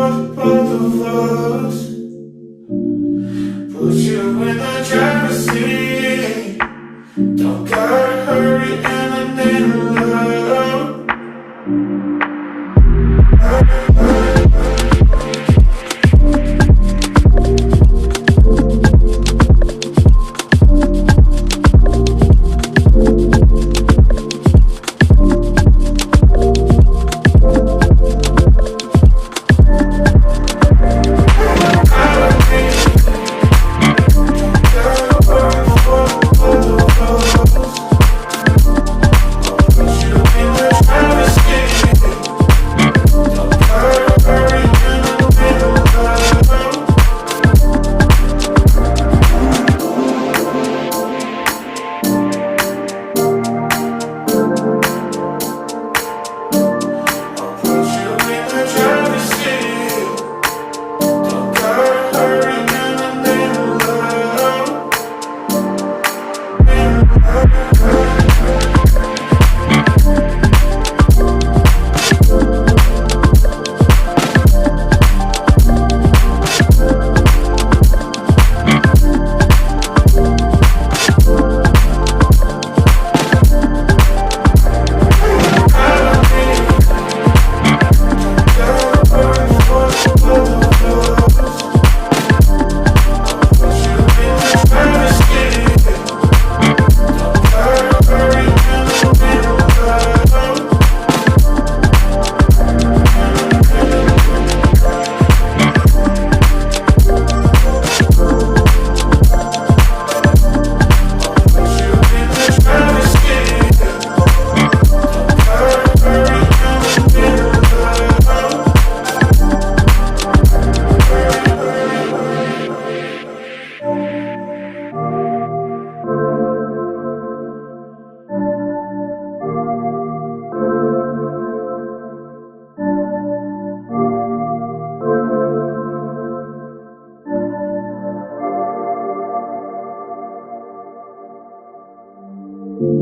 the both of us. Put you in the driver's seat. Don't gotta hurry and I need love.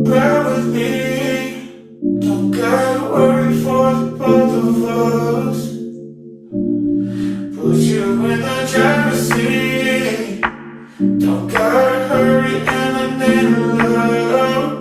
Ride with me. Don't gotta worry for the both of us. Put you in the driver's seat. Don't gotta hurry and I need love.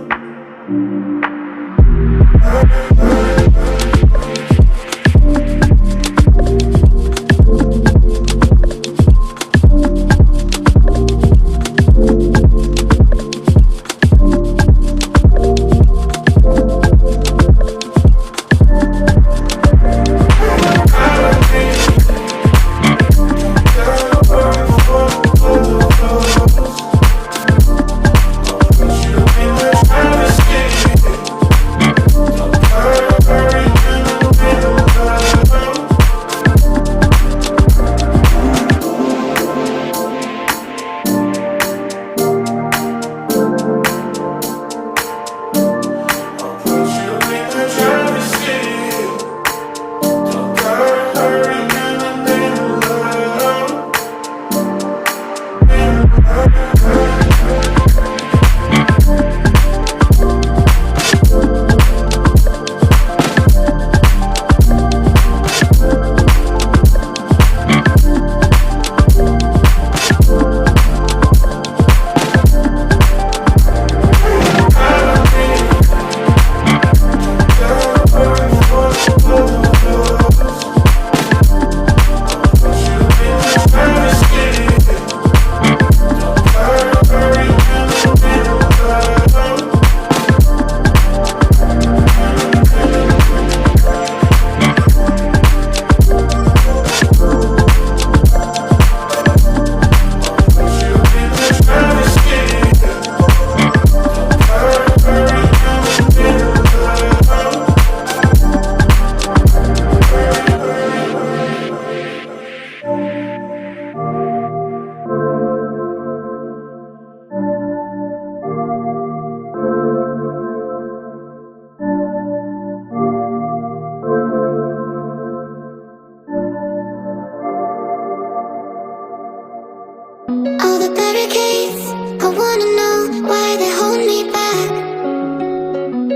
All the barricades, I wanna know why they hold me back.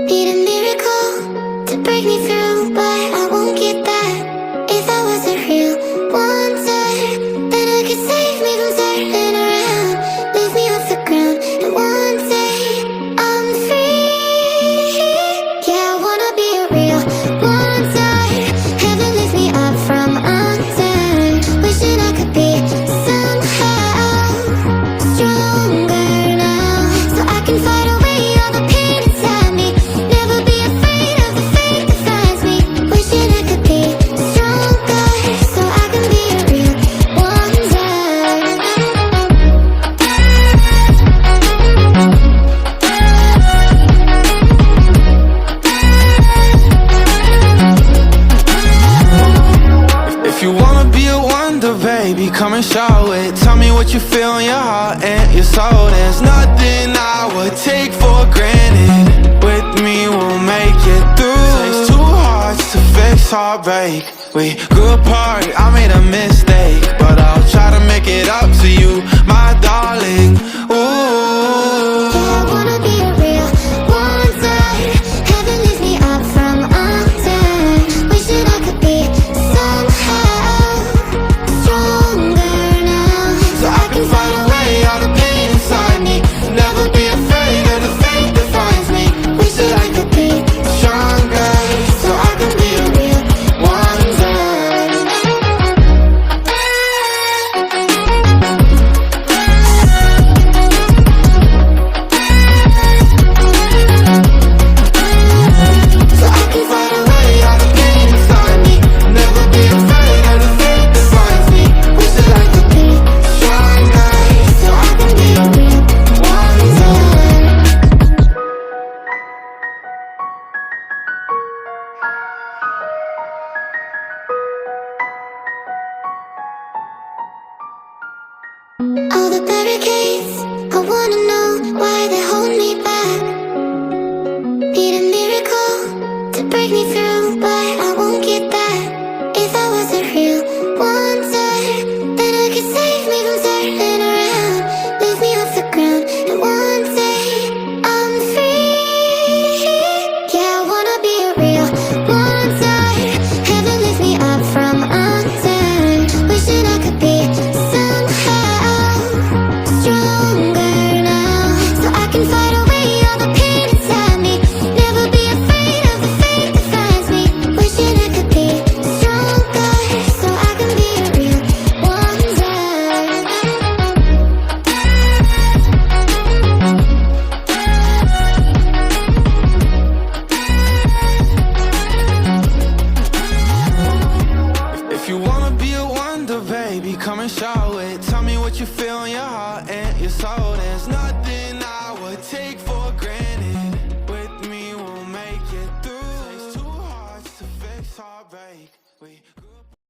Need a miracle to break me through, but I won't get that. If I wasn't real, wanna be a wonder, baby, come and show it. Tell me what you feel in your heart and your soul. There's nothing I would take for granted. With me we'll make it through. Takes two hearts to fix heartbreak. We grew apart, I made a mistake, but I'll try to make it up to you, my darling. Ooh, Yeah, I wanna be a real wonder. Heaven lifts me up from under. Wishing I could be somehow stronger now, so I can fight away all the pain inside me. Never be afraid of the fate that finds me. wish that I could be Stronger, so I can be a real wonder. so I can Fight away all the pain inside me. Never be afraid of the fate that finds me. Wish that I could be stronger, so I can be a real wonder. all the barricades. I wanna know why they hold me back. Need a miracle to break me through, but I won't get that. If I was a real wonder, then I could save me from turning around, lift me off the ground, and one day I'm free. Yeah, I wanna be a real wonder. Heaven lifts me up from under. Wishing I could be somehow stronger now, so I can fight away all the pain inside me. Never be afraid of the fate that finds me. Wishing I could be stronger, so I can be a real wonder. If you wanna be a wonder, baby, come and show it. Tell me what you feel in your heart and your soul. There's nothing I would take for